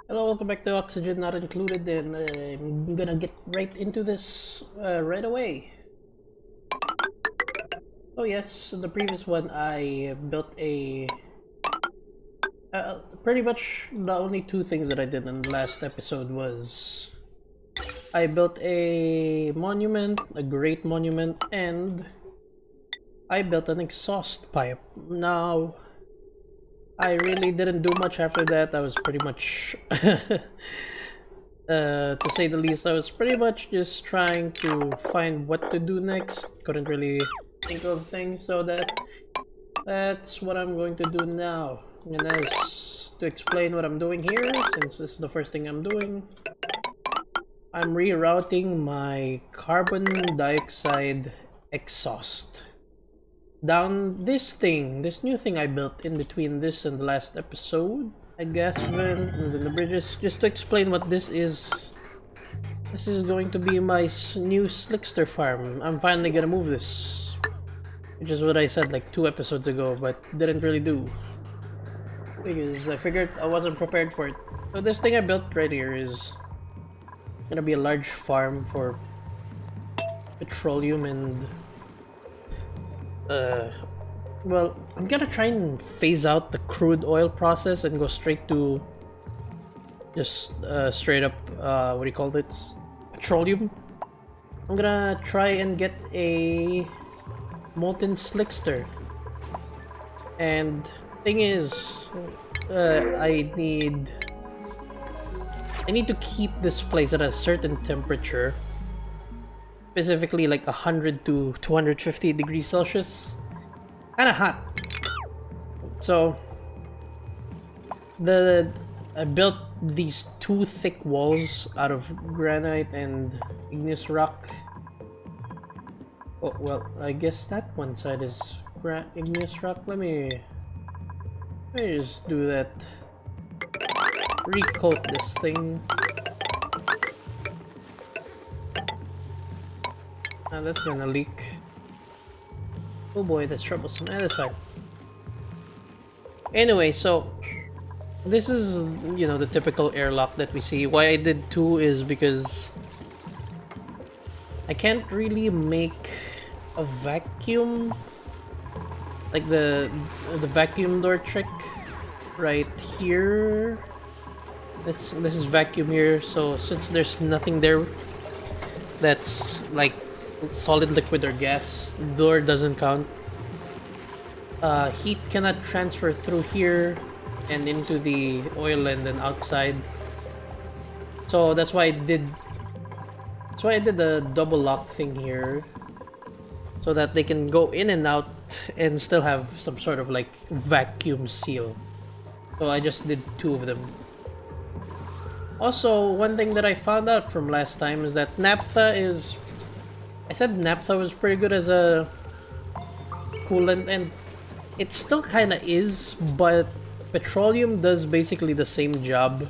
Hello, welcome back to Oxygen Not Included, and I'm gonna get right into this right away. Oh yes, in the previous one I built a... pretty much the only two things that I did in the last episode was... I built a monument, a great monument, and I built an exhaust pipe. Now, I really didn't do much after that. I was pretty much... to say the least, I was pretty much just trying to find what to do next. Couldn't really think of things, so that's what I'm going to do now. And as to explain what I'm doing here, since this is the first thing I'm doing, I'm rerouting my carbon dioxide exhaust down this new thing I built in between this and the last episode. A gas vent and then the bridges. Just to explain what this is going to be my new Slickster farm. I'm finally gonna move this, which is what I said like 2 episodes ago, but didn't really do because I figured I wasn't prepared for it. So this thing I built right here is gonna be a large farm for petroleum and well, I'm gonna try and phase out the crude oil process and go straight to just straight up what do you call it? Petroleum. I'm gonna try and get a Molten Slickster. And thing is, I need to keep this place at a certain temperature. Specifically like 100 to 250 degrees Celsius. Kinda hot. So I built these 2 thick walls out of granite and igneous rock. Oh well, I guess that one side is igneous rock. Let me just do that. Recoat this thing. That's gonna leak. Oh boy, that's troublesome. That's fine. Anyway, so this is, you know, the typical airlock that we see. Why I did 2 is because I can't really make a vacuum, like the vacuum door trick right here. This is vacuum here. So since there's nothing there that's like solid, liquid, or gas, door doesn't count. Heat cannot transfer through here and into the oil and then outside. So that's why I did the double lock thing here, so that they can go in and out and still have some sort of like vacuum seal. So I just did 2 of them. Also, one thing that I found out from last time is that naphtha is... I said naphtha was pretty good as a coolant, and it still kinda is, but petroleum does basically the same job,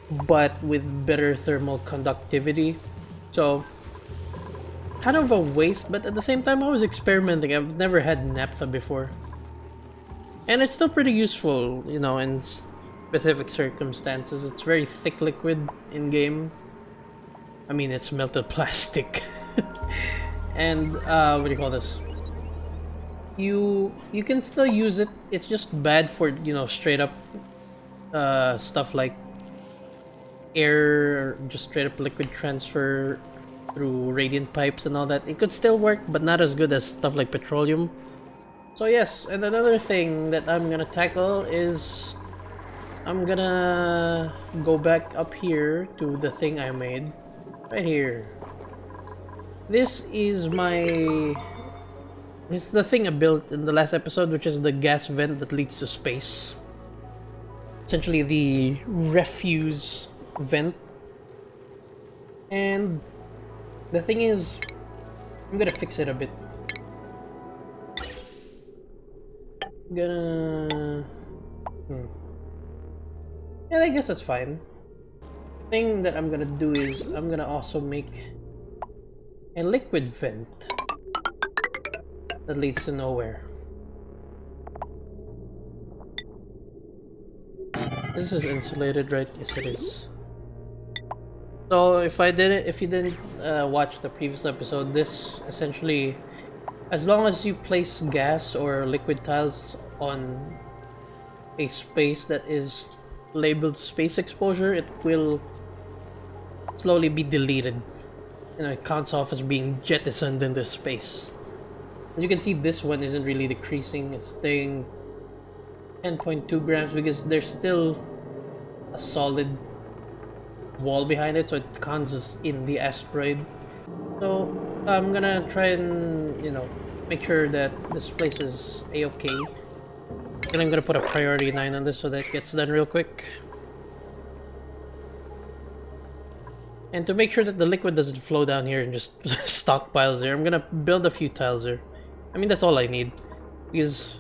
but with better thermal conductivity. So, kind of a waste, but at the same time I was experimenting. I've never had naphtha before. And it's still pretty useful, you know, in specific circumstances. It's very thick liquid in-game. I mean, it's melted plastic. And what do you call this? You can still use it. It's just bad for, you know, straight up stuff like air, or just straight up liquid transfer through radiant pipes and all that. It could still work, but not as good as stuff like petroleum. So yes, and another thing that I'm gonna tackle is I'm gonna go back up here to the thing I made right here. This is the thing I built in the last episode, which is the gas vent that leads to space. Essentially the refuse vent. And the thing is, I'm gonna fix it a bit. Yeah, I guess that's fine. The thing that I'm gonna do is I'm gonna also make a liquid vent that leads to nowhere. This is insulated, right? Yes, it is. So if you didn't watch the previous episode, this essentially, as long as you place gas or liquid tiles on a space that is labeled space exposure, it will slowly be deleted. You know, it counts off as being jettisoned into space. As you can see, this one isn't really decreasing, it's staying 10.2 grams because there's still a solid wall behind it, so it counts as in the asteroid. So I'm gonna try and, you know, make sure that this place is a-okay. And I'm gonna put a priority 9 on this so that it gets done real quick. And to make sure that the liquid doesn't flow down here and just stockpiles there, I'm gonna build a few tiles here. I mean, that's all I need. Because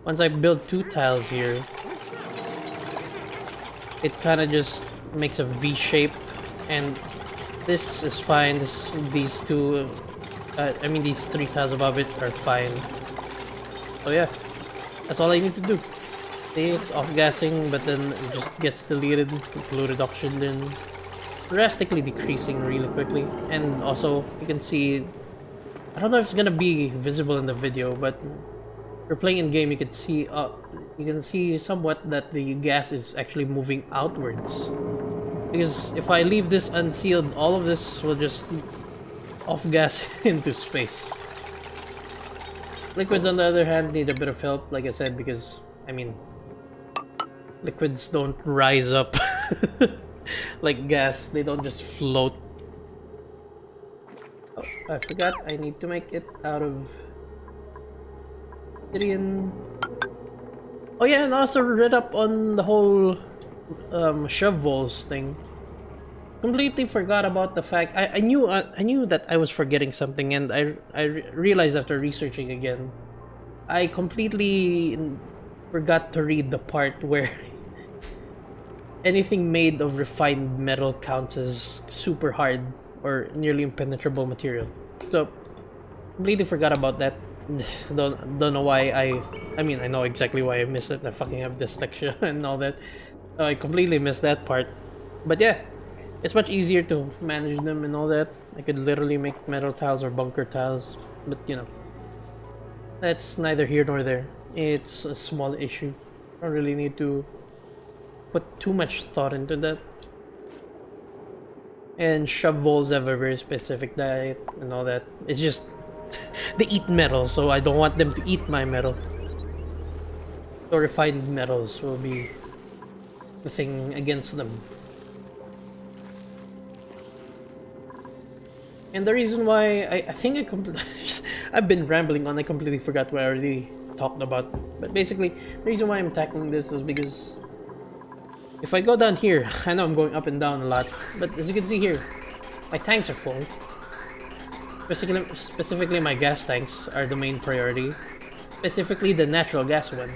once I build 2 tiles here, it kind of just makes a V shape, and this is fine. These 3 tiles above it are fine. So yeah, that's all I need to do. See, it's off-gassing, but then it just gets deleted, polluted oxygen, drastically decreasing really quickly. And also, you can see, I don't know if it's gonna be visible in the video, but if you're playing in game, you can see somewhat that the gas is actually moving outwards. Because if I leave this unsealed, all of this will just off-gas into space. Liquids, on the other hand, need a bit of help, like I said, because, I mean, liquids don't rise up like gas. They don't just float. Oh, I forgot, I need to make it out of obsidian. Oh yeah, and I also read up on the whole shovels thing. Completely forgot about the fact. I knew that I was forgetting something, and I realized after researching again, I completely forgot to read the part where anything made of refined metal counts as super hard or nearly impenetrable material. So completely forgot about that. Don't know why I mean, I know exactly why I missed it. I fucking have dyslexia and all that. So I completely missed that part. But yeah, it's much easier to manage them and all that. I could literally make metal tiles or bunker tiles, but you know, that's neither here nor there. It's a small issue. I don't really need to put too much thought into that. And shovels have a very specific diet and all that. It's just they eat metal, so I don't want them to eat my metal. So refined metals will be the thing against them. And the reason why I think I've been rambling on, I completely forgot what I already talked about. But basically, the reason why I'm tackling this is because if I go down here, I know I'm going up and down a lot, but as you can see here, my tanks are full. Specifically my gas tanks are the main priority. Specifically the natural gas one.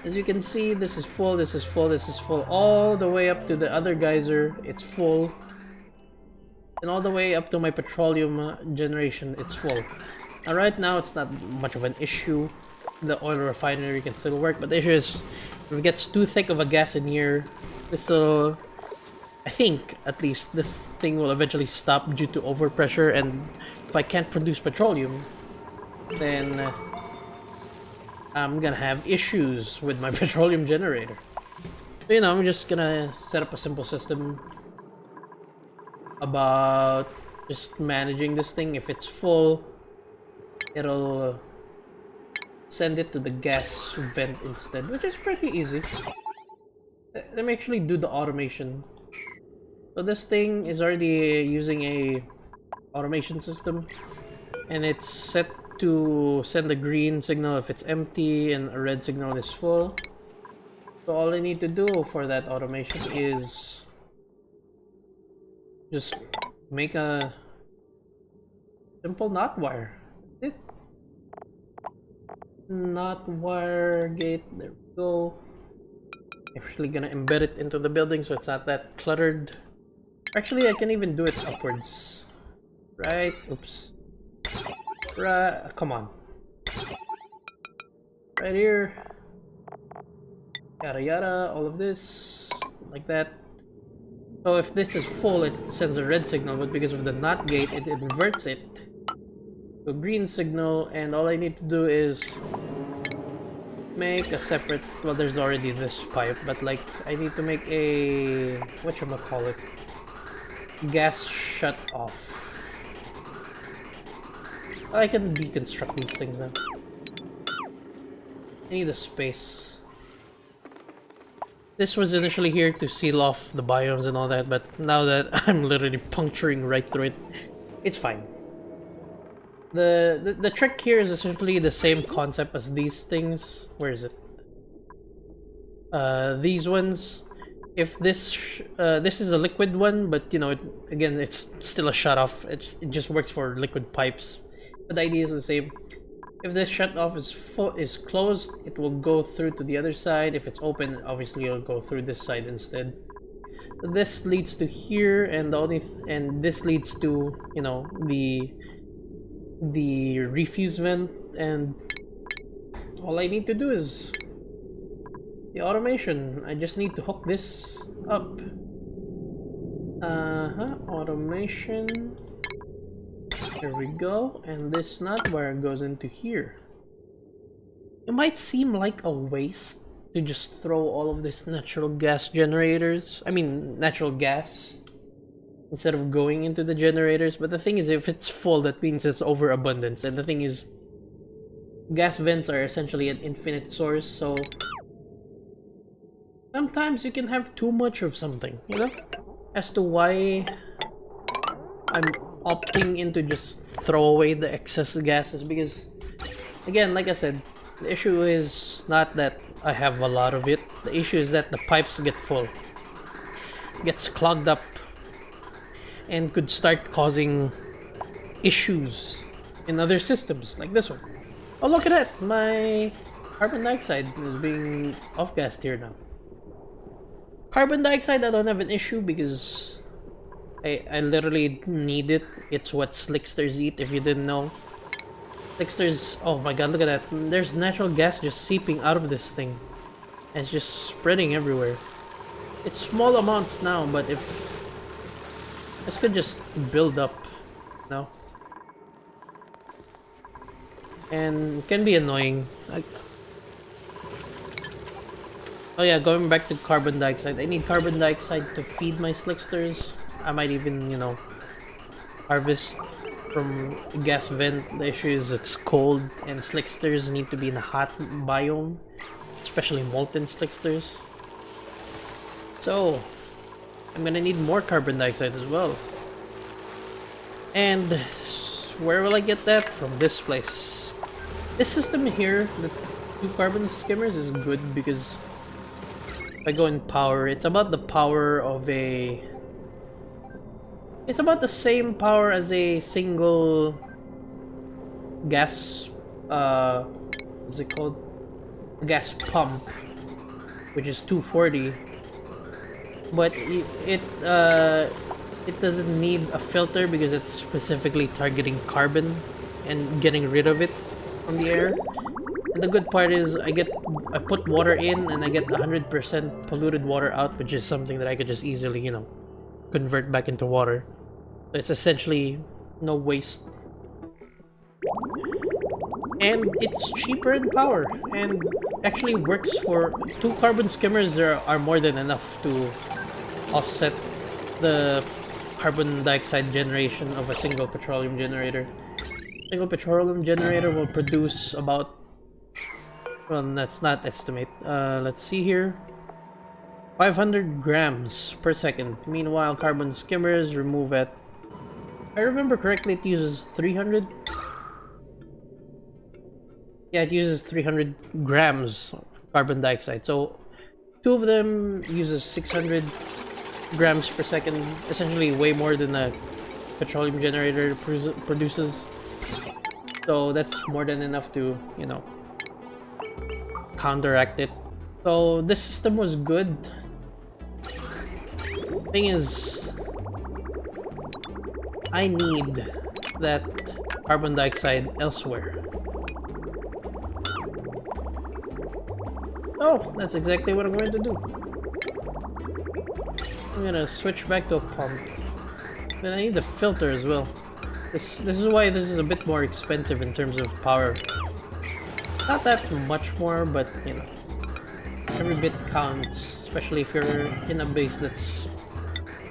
As you can see, this is full, this is full, this is full, all the way up to the other geyser, it's full. And all the way up to my petroleum generation, it's full. Now right now, it's not much of an issue. The oil refinery can still work, but the issue is, if it gets too thick of a gas in here, this will, I think, at least, this thing will eventually stop due to overpressure, and if I can't produce petroleum, then I'm gonna have issues with my petroleum generator. So, you know, I'm just gonna set up a simple system about just managing this thing. If it's full, it'll send it to the gas vent instead, which is pretty easy. Let me actually do the automation. So this thing is already using a automation system, and it's set to send a green signal if it's empty and a red signal is full. So all I need to do for that automation is just make a simple knot wire. That's it. Knot wire gate, there we go. Actually gonna embed it into the building so it's not that cluttered. Actually, I can even do it upwards. Right, oops. Right, come on. Right here. Yada yada, all of this, like that. So if this is full, it sends a red signal, but because of the NOT gate, it inverts it to a green signal, and all I need to do is make a separate, well, there's already this pipe, but like, I need to make a, whatchamacallit, gas shut off. I can deconstruct these things now. I need a space. This was initially here to seal off the biomes and all that, but now that I'm literally puncturing right through it, it's fine. The trick here is essentially the same concept as these things. Where is it? These ones. If this this is a liquid one, but you know, again, it's still a shut off. It just works for liquid pipes. But the idea is the same. If this shut off is closed, it will go through to the other side. If it's open, obviously it'll go through this side instead. This leads to here, and this leads to, you know, the refuse vent, and all I need to do is the automation. I just need to hook this up. Automation. There we go, and this nut wire goes into here. It might seem like a waste to just throw all of this natural gas generators, natural gas, instead of going into the generators, but the thing is, if it's full, that means it's overabundance, and the thing is, gas vents are essentially an infinite source, so sometimes you can have too much of something, you know? As to why I'm opting into just throw away the excess gases, because again, like I said, the issue is not that I have a lot of it. The issue is that the pipes get full, gets clogged up, and could start causing issues in other systems like this one. Oh, look at that, my carbon dioxide is being off-gassed here now. Carbon dioxide, I don't have an issue because I literally need it. It's what slicksters eat, if you didn't know. Slicksters, oh my god, look at that. There's natural gas just seeping out of this thing. And it's just spreading everywhere. It's small amounts now, but if this could just build up, no? And can be annoying. Like, oh yeah, going back to carbon dioxide. I need carbon dioxide to feed my slicksters. I might even, you know, harvest from a gas vent. The issue is it's cold, and slicksters need to be in a hot biome, especially molten slicksters. So I'm gonna need more carbon dioxide as well. And where will I get that? From this place. This system here, the 2 carbon skimmers, is good because if I go in power, it's about the power of a... It's about the same power as a single gas, what's it called? A gas pump, which is 240. But it doesn't need a filter because it's specifically targeting carbon and getting rid of it from the air. And the good part is I put water in and I get 100% polluted water out, which is something that I could just easily, you know, convert back into water. It's essentially no waste. And it's cheaper in power, and actually works for 2 carbon skimmers. There are more than enough to offset the carbon dioxide generation of a single petroleum generator. A single petroleum generator will produce about, well, that's not estimate. Let's see here. 500 grams per second. Meanwhile, carbon skimmers remove at, if I remember correctly, it uses 300. Yeah, it uses 300 grams of carbon dioxide. So 2 of them uses 600 grams per second, essentially way more than a petroleum generator produces. So that's more than enough to, you know, counteract it. So this system was good. Thing is, I need that carbon dioxide elsewhere. Oh, that's exactly what I'm going to do. I'm gonna switch back to a pump. Then I need the filter as well. This is why this is a bit more expensive in terms of power. Not that much more, but you know, every bit counts, especially if you're in a base that's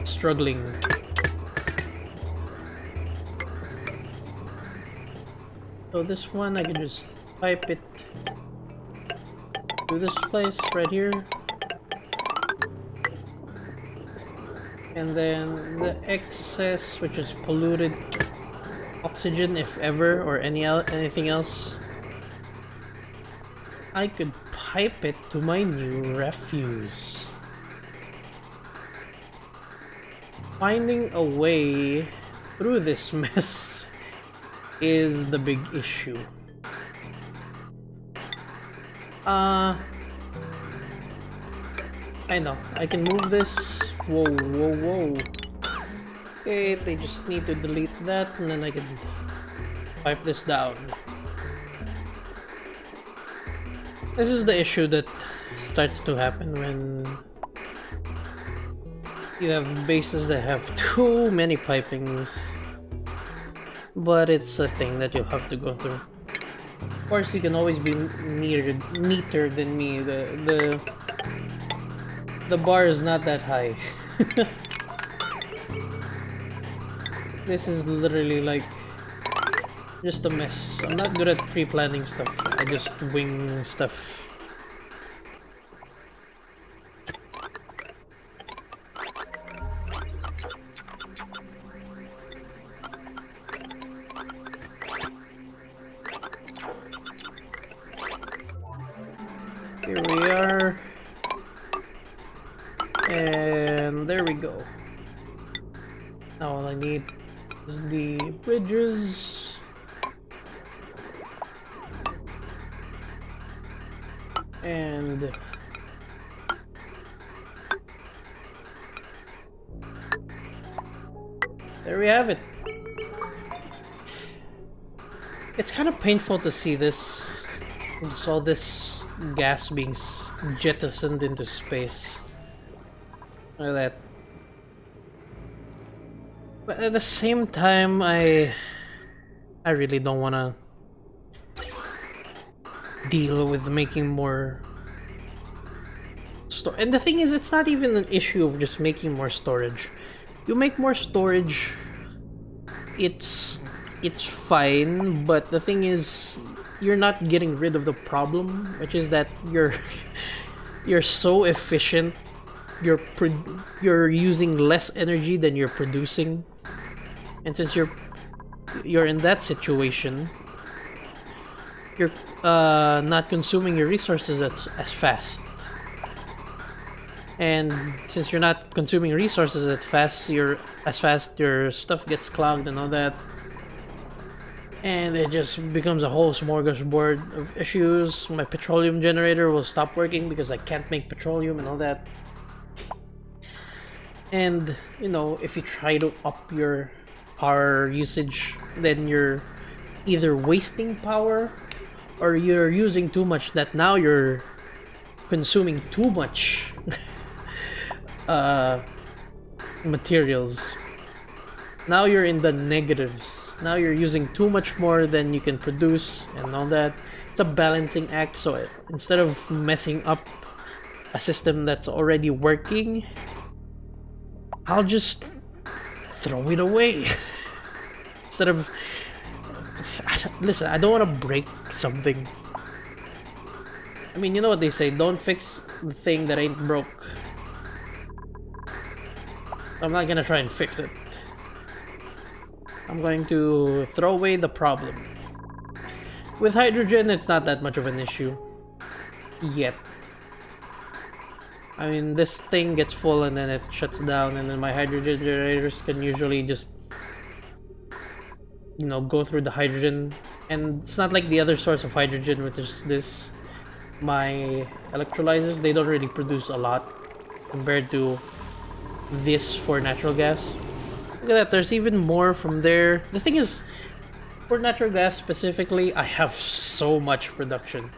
struggling. So this one I can just pipe it to this place right here. And then the excess, which is polluted oxygen, if ever, or anything else, I could pipe it to my new refuse. Finding a way through this mess is the big issue. I know, I can move this. Whoa, whoa, whoa. Okay, they just need to delete that and then I can pipe this down. This is the issue that starts to happen when you have bases that have too many pipings. But it's a thing that you have to go through. Of course, you can always be neater than me. The bar is not that high. This is literally like just a mess. I'm not good at pre-planning stuff. I just wing stuff. Here we are. And there we go. Now all I need is the bridges. And there we have it. It's kind of painful to see this. Just all this gas being jettisoned into space. Look at that. But at the same time, I really don't want to deal with making more and the thing is, it's not even an issue of just making more storage. You make more storage, it's fine, but the thing is, you're not getting rid of the problem, which is that you're so efficient. You're using less energy than you're producing, and since you're in that situation, you're not consuming your resources as fast. And since you're not consuming resources as fast, your stuff gets clogged and all that, and it just becomes a whole smorgasbord of issues. My petroleum generator will stop working because I can't make petroleum and all that. And you know, if you try to up your power usage, then you're either wasting power or you're using too much, that now you're consuming too much materials. Now you're in the negatives. Now you're using too much more than you can produce and all that. It's a balancing act, so instead of messing up a system that's already working, I'll just throw it away. Instead of... Listen, I don't want to break something. I mean, you know what they say, don't fix the thing that ain't broke. I'm not gonna try and fix it. I'm going to throw away the problem. With hydrogen, it's not that much of an issue. Yet. I mean, this thing gets full and then it shuts down, and then my hydrogen generators can usually just, you know, go through the hydrogen. And it's not like the other source of hydrogen, which is this. My electrolyzers, they don't really produce a lot compared to this for natural gas. Look at that, there's even more from there. The thing is, for natural gas specifically, I have so much production.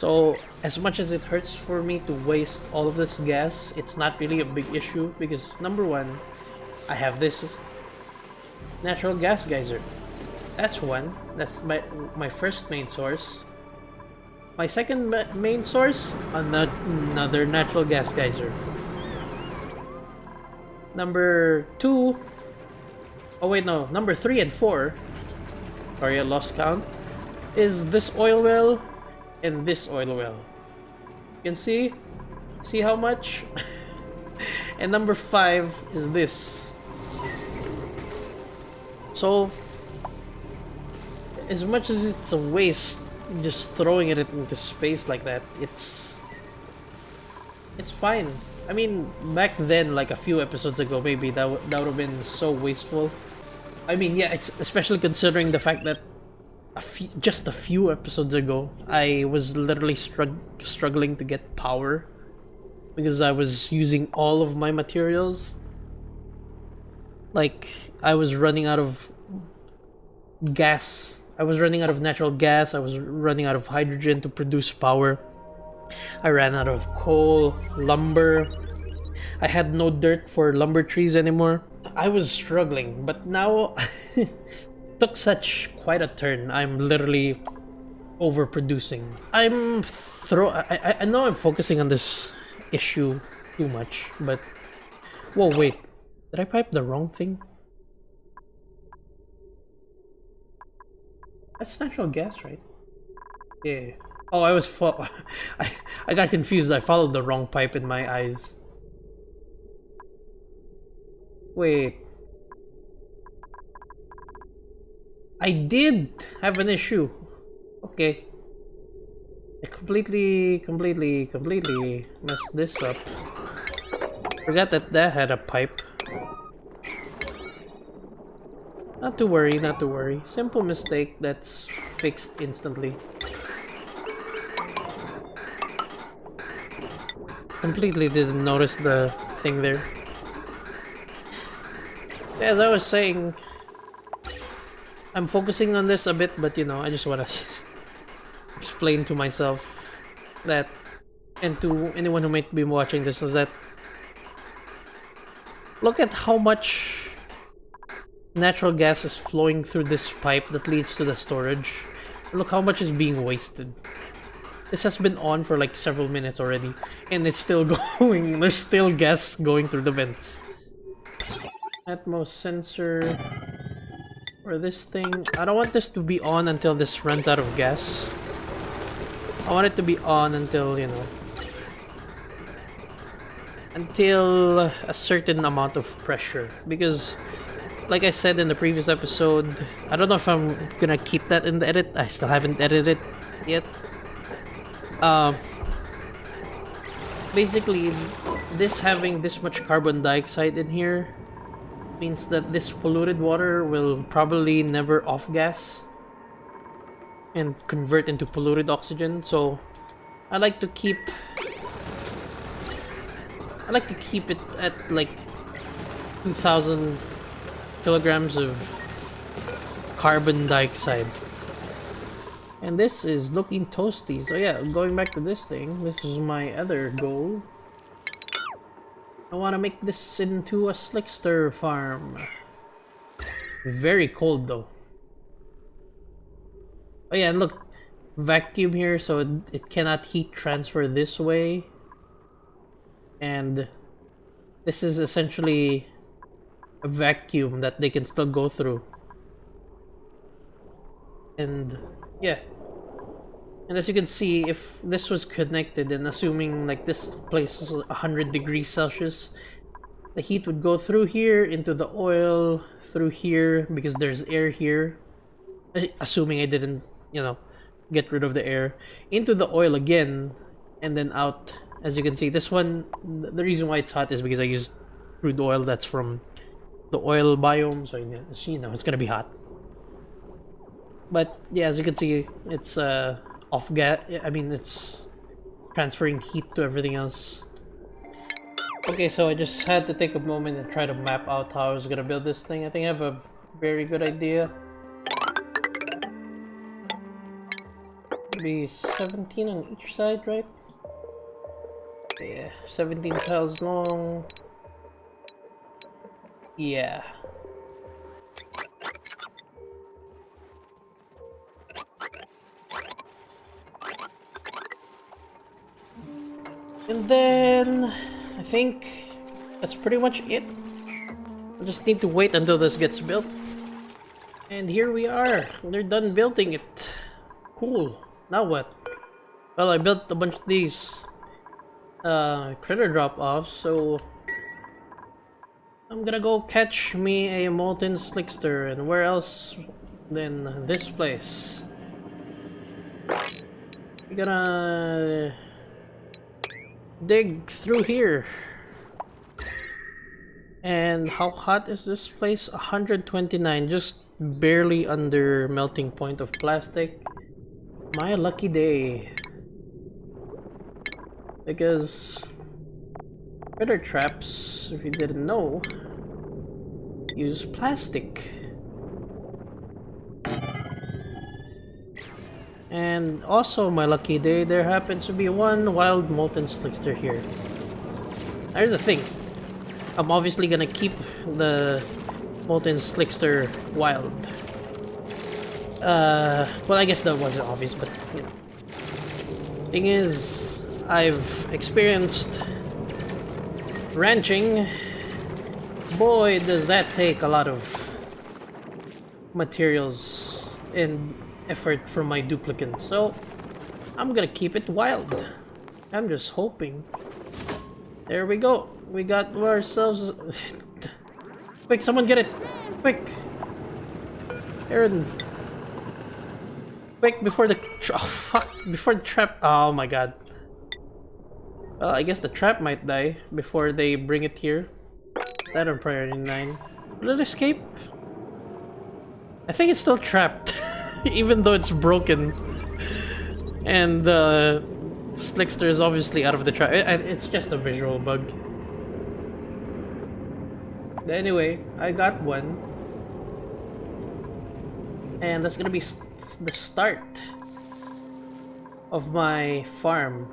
So as much as it hurts for me to waste all of this gas, it's not really a big issue because number one, I have this natural gas geyser. That's one. That's my first main source. My second main source, another natural gas geyser. Number two, oh wait, no, number 3 and 4, sorry, I lost count, is this oil well and this oil well. You can see how much? And number 5 is this. So, as much as it's a waste just throwing it into space like that, it's fine. I mean, back then, like a few episodes ago, maybe that would have been so wasteful. I mean, yeah, it's especially considering the fact that just a few episodes ago, I was literally struggling to get power because I was using all of my materials. Like, I was running out of gas. I was running out of natural gas. I was running out of hydrogen to produce power. I ran out of coal, lumber. I had no dirt for lumber trees anymore. I was struggling, but now took such quite a turn. I'm literally overproducing. I know I'm focusing on this issue too much, but whoa, wait. Did I pipe the wrong thing? That's natural gas, right? Yeah. Oh, I got confused. I followed the wrong pipe in my eyes. Wait. I did have an issue. Okay. I completely messed this up. Forgot that had a pipe. Not to worry, not to worry. Simple mistake that's fixed instantly. Completely didn't notice the thing there. As I was saying, I'm focusing on this a bit, but you know, I just wanna explain to myself that, and to anyone who might be watching this, is that look at how much natural gas is flowing through this pipe that leads to the storage. Look how much is being wasted. This has been on for like several minutes already, and it's still going. There's still gas going through the vents. Atmos sensor for this thing. I don't want this to be on until this runs out of gas. I want it to be on until, you know, until a certain amount of pressure, because like I said in the previous episode, I don't know if I'm gonna keep that in the edit. I still haven't edited it yet. Basically, this having this much carbon dioxide in here means that this polluted water will probably never off-gas and convert into polluted oxygen. So I like to keep it at like 2,000 kilograms of carbon dioxide. And this is looking toasty. So yeah, going back to this thing, this is my other goal. I want to make this into a slickster farm. Very cold though. Oh yeah, and look, vacuum here, so it cannot heat transfer this way. And this is essentially a vacuum that they can still go through. And yeah. And as you can see, if this was connected, and assuming like this place is 100 degrees Celsius, the heat would go through here into the oil, through here because there's air here. Assuming I didn't, you know, get rid of the air, into the oil again, and then out. As you can see, this one, the reason why it's hot is because I used crude oil that's from the oil biome, so you know it's gonna be hot. But yeah, as you can see, it's off gas. I mean, it's transferring heat to everything else. Okay, so I just had to take a moment and try to map out how I was gonna build this thing. I think I have a very good idea. to be 17 on each side, right? Yeah, 17 tiles long. Yeah. And then I think that's pretty much it. I just need to wait until this gets built. And here we are. They're done building it. Cool. Now what? Well, I built a bunch of these critter drop-offs, so I'm gonna go catch me a Molten Slickster, and where else than this place? We're gonna dig through here. And how hot is this place? 129, just barely under melting point of plastic. My lucky day. Because critter traps, if you didn't know, use plastic. And also my lucky day, there happens to be one wild Molten Slickster here. Here's the thing. I'm obviously gonna keep the Molten Slickster wild. Well, I guess that wasn't obvious, but you know. Thing is, I've experienced ranching. Boy, does that take a lot of materials and effort from my duplicants. So, I'm gonna keep it wild. I'm just hoping. There we go. We got ourselves... Quick, someone get it! Quick! Aaron! Quick, before the... Oh, fuck! Before the trap... Oh my god. Well, I guess the trap might die before they bring it here. That on priority 9. Will it escape? I think it's still trapped. Even though it's broken. And the Slickster is obviously out of the trap. It's just a visual bug. Anyway, I got one. And that's gonna be the start of my farm.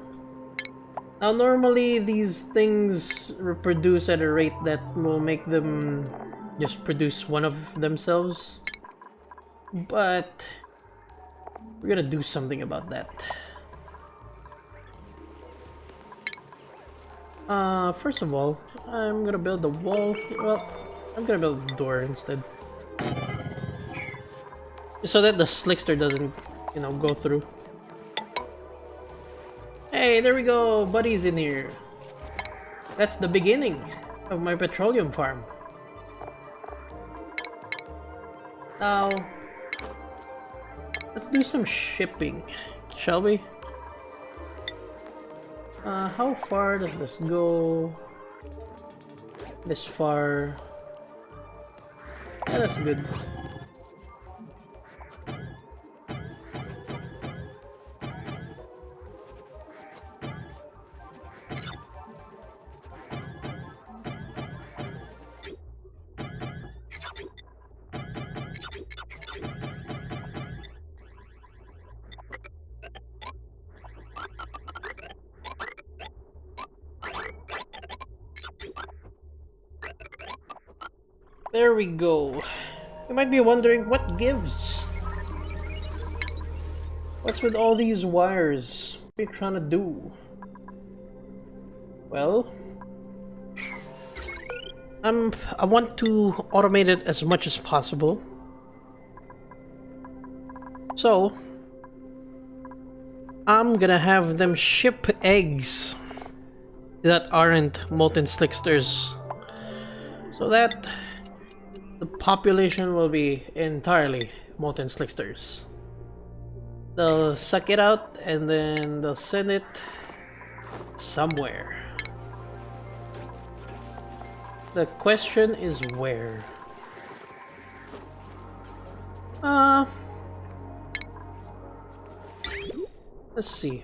Now normally these things reproduce at a rate that will make them just produce one of themselves. But we're gonna do something about that. First of all, I'm gonna build a wall. Well, I'm gonna build a door instead. So that the Slickster doesn't, you know, go through. Hey, there we go! Buddy's in here. That's the beginning of my petroleum farm. Now, let's do some shipping, shall we? How far does this go? This far. Yeah, that's good. There we go. You might be wondering, what gives? What's with all these wires? What are you trying to do? Well, I want to automate it as much as possible. So, I'm gonna have them ship eggs that aren't Molten Slicksters, so that the population will be entirely Molten Slicksters. They'll suck it out and then they'll send it somewhere. The question is where? Let's see.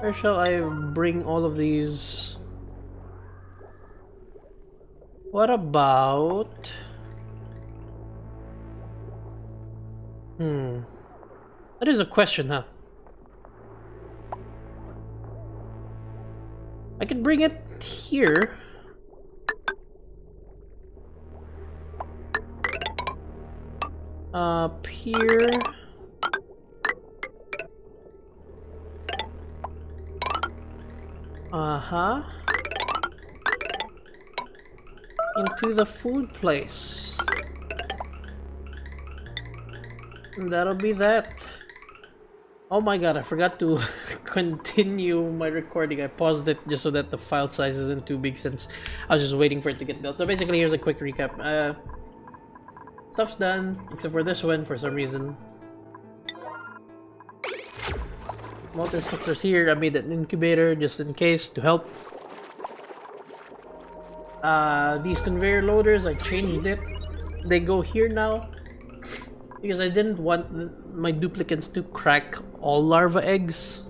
Where shall I bring all of these? What about... That is a question, huh? I can bring it here. Up here. Uh-huh. Into the food place. And that'll be that. Oh my god, I forgot to continue my recording. I paused it just so that the file size isn't too big since I was just waiting for it to get built. So basically, here's a quick recap. Stuff's done, except for this one for some reason. Molten Slicksters here. I made an incubator just in case to help. These conveyor loaders, I changed it. They go here now because I didn't want my duplicants to crack all larva eggs.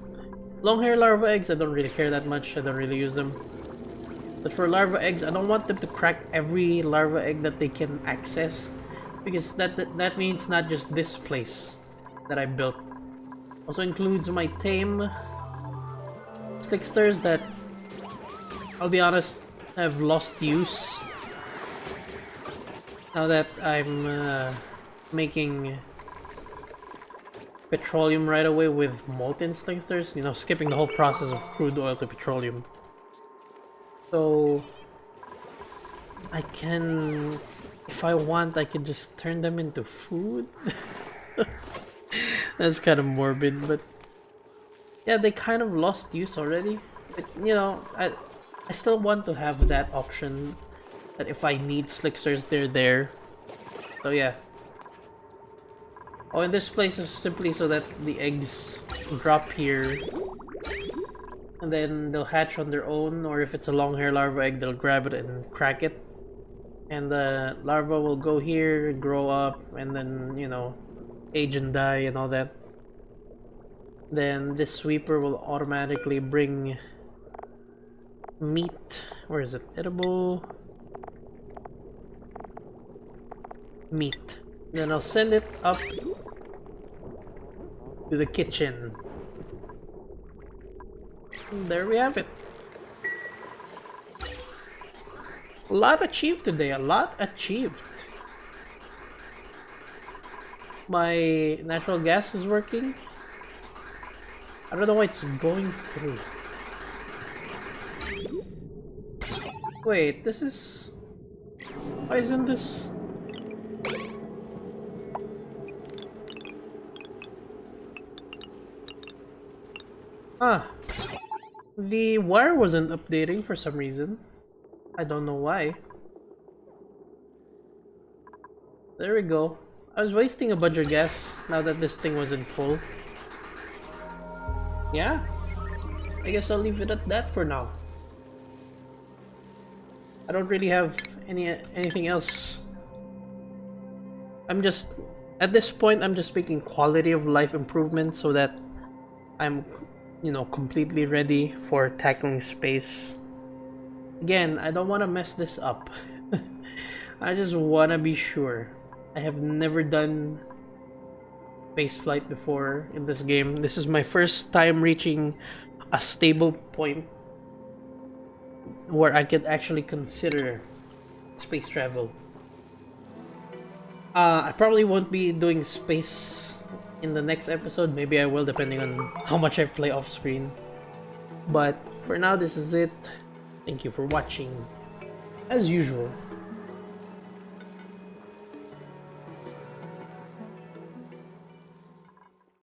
Long hair larva eggs, I don't really care that much. I don't really use them. But for larva eggs, I don't want them to crack every larva egg that they can access, because that means not just this place that I built. Also includes my tame Slicksters that, I'll be honest, have lost use now that I'm making petroleum right away with Molten Slicksters, you know, skipping the whole process of crude oil to petroleum. So I can, if I want, I can just turn them into food. That's kind of morbid, but yeah, they kind of lost use already. But you know, I still want to have that option that if I need Slicksters, they're there. So yeah. Oh, and this place is simply so that the eggs drop here, and then they'll hatch on their own, or if it's a long hair larva egg, they'll grab it and crack it. And the larva will go here, grow up, and then, you know, age and die and all that. Then this sweeper will automatically bring meat. Where is it? Edible meat. Then I'll send it up to the kitchen. And there we have it. A lot achieved today, a lot achieved. My natural gas is working. I don't know why it's going through. Wait, this is... Why isn't this... Ah, the wire wasn't updating for some reason. I don't know why. There we go. I was wasting a bunch of gas now that this thing was in full. Yeah, I guess I'll leave it at that for now. I don't really have anything else. I'm just, at this point, I'm just making quality of life improvements so that I'm, you know, completely ready for tackling space. Again, I don't want to mess this up. I just want to be sure. I have never done spaceflight before in this game. This is my first time reaching a stable point where I could actually consider space travel. I probably won't be doing space in the next episode. Maybe I will, depending on how much I play off screen. But for now, this is it. Thank you for watching. As usual,